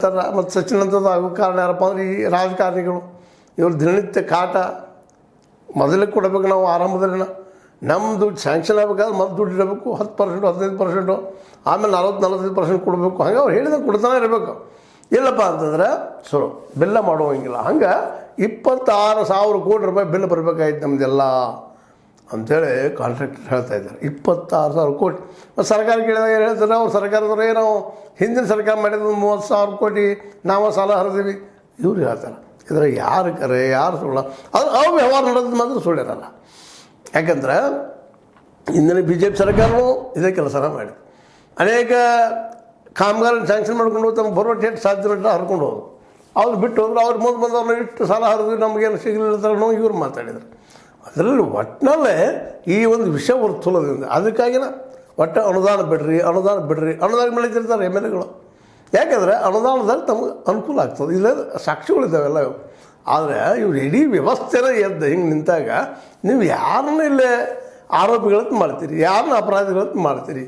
ಮತ್ತು ಸಚಿನ್ ಅಂತದ್ದು ಆಗೋ ಕಾರಣ ಯಾರಪ್ಪ ಅಂದ್ರೆ ಈ ರಾಜಕಾರಣಿಗಳು. ಇವ್ರು ದಿನನಿತ್ಯ ಕಾಟ. ಮೊದಲೇ ಕೊಡಬೇಕು ನಾವು ಆರಂಭದಲ್ಲಿ ನಮ್ಮ ದುಡ್ಡು ಸ್ಯಾಂಕ್ಷನ್ ಆಗಬೇಕಾದ್ರೆ ಮೊದಲು ದುಡ್ಡು ಇಡಬೇಕು 10% 15%, ಆಮೇಲೆ 40-45% ಕೊಡಬೇಕು. ಹಂಗೆ ಅವ್ರು ಹೇಳಿದಾಗ ಕೊಡ್ತಾನೆ ಇರಬೇಕು. ಇಲ್ಲಪ್ಪ ಅಂತಂದ್ರೆ ಬಿಲ್ಲ ಮಾಡುವಂಗಿಲ್ಲ. ಹಂಗೆ 26,000 ಕೋಟಿ ರೂಪಾಯಿ ಬಿಲ್ ಬರಬೇಕಾಯ್ತು ನಮ್ಮದೆಲ್ಲ ಅಂಥೇಳಿ ಕಾಂಟ್ರಾಕ್ಟರ್ ಹೇಳ್ತಾ ಇದ್ದಾರೆ. 26,000 ಕೋಟಿ. ಮತ್ತು ಸರ್ಕಾರ ಕೇಳಿದಾಗ ಏನು ಹೇಳ್ತಾರೆ, ಅವ್ರು ಸರ್ಕಾರದವ್ರೆ ನಾವು ಹಿಂದಿನ ಸರ್ಕಾರ ಮಾಡಿದ್ರು 30,000 ಕೋಟಿ ನಾವು ಸಾಲ ಹರಿದೀವಿ ಇವ್ರು ಹೇಳ್ತಾರೆ. ಇದರ ಯಾರು ಕರೆ ಯಾರು ಸುಳ್ಳು, ಅದು ಅವು ವ್ಯವಹಾರ ನಡೆದು ಮಾತ್ರ ಸುಳ್ಳಿರಲ್ಲ. ಯಾಕಂದ್ರೆ ಇಂದಿನ BJP ಸರ್ಕಾರವೂ ಇದೇ ಕೆಲಸನ ಮಾಡಿದೆ. ಅನೇಕ ಕಾಮಗಾರ ಸ್ಯಾಂಕ್ಷನ್ ಮಾಡ್ಕೊಂಡು ತಮ್ಮ ಬರೋಟ್ಟು ಎಷ್ಟು ಸಾಧ್ಯ ಹರ್ಕೊಂಡು ಹೋದ್ರು. ಅವ್ರು ಬಿಟ್ಟು ಹೋದ್ರು. ಅವ್ರು ಮುಂದೆ ಬಂದವ್ರನ್ನ ಇಟ್ಟು ಸಾಲ ಹರಿದು ನಮಗೇನು ಸಿಗಲಿಲ್ಲ ಇವ್ರು ಮಾತಾಡಿದರು. ಅದರಲ್ಲಿ ಒಟ್ಟಿನಲ್ಲೇ ಈ ಒಂದು ವಿಷಯ ವರ್ತುಲದಿಂದ ಅದಕ್ಕಾಗಿನ ಒಟ್ಟು ಅನುದಾನ ಬಿಡ್ರಿ ಅನುದಾನ ಬೆಳೀತಿರ್ತಾರೆ MLAಗಳು. ಯಾಕೆಂದರೆ ಅನುದಾನದಲ್ಲಿ ತಮಗೆ ಅನುಕೂಲ ಆಗ್ತದೆ. ಇಲ್ಲ ಸಾಕ್ಷಿಗಳಿದ್ದಾವೆಲ್ಲ. ಆದರೆ ಇವ್ರು ಇಡೀ ವ್ಯವಸ್ಥೆನೇ ಎದ್ದು ಹಿಂಗೆ ನಿಂತಾಗ ನೀವು ಯಾರನ್ನ ಇಲ್ಲೇ ಆರೋಪಿಗಳಂತ ಮಾಡ್ತೀರಿ, ಯಾರನ್ನ ಅಪರಾಧಿಗಳಂತ ಮಾಡ್ತೀರಿ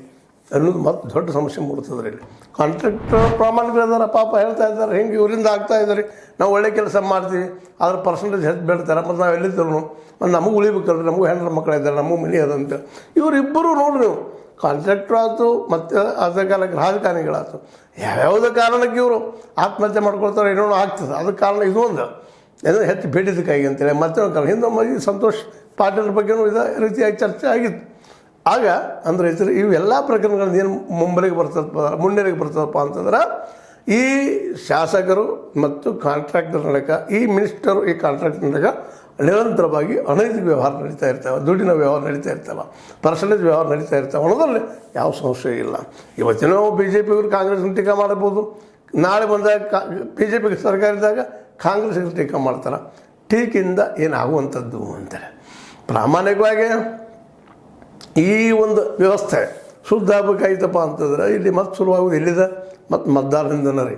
ಅನ್ನೋದು ಮತ್ತು ದೊಡ್ಡ ಸಮಸ್ಯೆ ಮೂಡ್ತದ್ರಿ. ಇಲ್ಲಿ ಕಾಂಟ್ರಾಕ್ಟರ್ ಪ್ರಾಮಾಣಿಕರಿದ್ದಾರೆ, ಪಾಪ ಹೇಳ್ತಾ ಇದ್ದಾರೆ ಹಿಂಗೆ ಇವರಿಂದ ಆಗ್ತಾ ಇದ್ದಾರೆ, ನಾವು ಒಳ್ಳೆ ಕೆಲಸ ಮಾಡ್ತೀವಿ, ಅದ್ರ ಪರ್ಸೆಂಟೇಜ್ ಹೆಚ್ಚು ಬೇಡ್ತಾರೆ, ಮತ್ತು ನಾವು ಎಲ್ಲಿದ್ದರು ಮತ್ತು ನಮಗೆ ಉಳಿಬೇಕಲ್ರಿ, ನಮಗೂ ಹೆಣ್ಣು ಮಕ್ಕಳಿದ್ದಾರೆ, ನಮಗೂ ಮನೆ ಅದಂತ. ಇವರಿಬ್ಬರು ನೋಡ್ರಿ ನೀವು ಕಾಂಟ್ರಾಕ್ಟ್ರು ಆಯ್ತು ಮತ್ತು ಅದೇ ಕಾಲಕ್ಕೆ ರಾಜಕಾರಣಿಗಳಾಯ್ತು ಯಾವ್ಯಾವುದೇ ಕಾರಣಕ್ಕೆ ಇವರು ಆತ್ಮಹತ್ಯೆ ಮಾಡ್ಕೊಳ್ತಾರೆ, ಏನೋ ಆಗ್ತದೆ. ಅದಕ್ಕೆ ಕಾರಣ ಇದು ಒಂದು ಏನೋ ಹೆಚ್ಚು ಬೇಡಿದಕ್ಕಾಗಿ ಅಂತೇಳಿ. ಮತ್ತೆ ಕಾರಣ ಹಿಂದೊಮ್ಮೆ ಸಂತೋಷ್ ಪಾಟೀಲ್ ಬಗ್ಗೆನೂ ಇದೇ ರೀತಿಯಾಗಿ ಚರ್ಚೆ ಆಗಿತ್ತು. ಆಗ ಅಂದರೆ ಇವೆಲ್ಲ ಪ್ರಕರಣಗಳನ್ನ ಏನು ಮುನ್ನೆಲೆಗೆ ಬರ್ತದಪ್ಪ ಅಂತಂದ್ರೆ ಈ ಶಾಸಕರು ಮತ್ತು ಕಾಂಟ್ರಾಕ್ಟರ್ ನಡಕ ಈ ಮಿನಿಸ್ಟರು ಈ ಕಾಂಟ್ರಾಕ್ಟರ್ ನಡಕ ನಿರಂತರವಾಗಿ ಅನೈತಿಕ ವ್ಯವಹಾರ ನಡೀತಾ ಇರ್ತವೆ, ದುಡ್ಡಿನ ವ್ಯವಹಾರ ನಡೀತಾ ಇರ್ತವೆ, ಪರ್ಸೆಂಟೇಜ್ ವ್ಯವಹಾರ ನಡೀತಾ ಇರ್ತವೆ ಅನ್ನೋದ್ರಲ್ಲಿ ಯಾವ ಸಂಶಯ ಇಲ್ಲ. ಇವತ್ತಿನ BJP ಅವರು ಕಾಂಗ್ರೆಸ್ನ ಟೀಕಾ ಮಾಡಬಹುದು, ನಾಳೆ ಬಂದಾಗ BJP ಸರ್ಕಾರ ಇದ್ದಾಗ ಕಾಂಗ್ರೆಸ್ಗೆ ಟೀಕಾ ಮಾಡ್ತಾರೆ. ಟೀಕೆಯಿಂದ ಏನಾಗುವಂಥದ್ದು ಅಂತಾರೆ. ಪ್ರಾಮಾಣಿಕವಾಗಿ ಈ ಒಂದು ವ್ಯವಸ್ಥೆ ಶುದ್ಧ ಆಗಬೇಕಾಯ್ತಪ್ಪ ಅಂತಂದ್ರೆ ಇಲ್ಲಿ ಮತ್ತೆ ಶುರುವಾಗೋದು ಎಲ್ಲಿದೆ ಮತ್ತು ಮತದಾರರಿಂದನೇ ರೀ.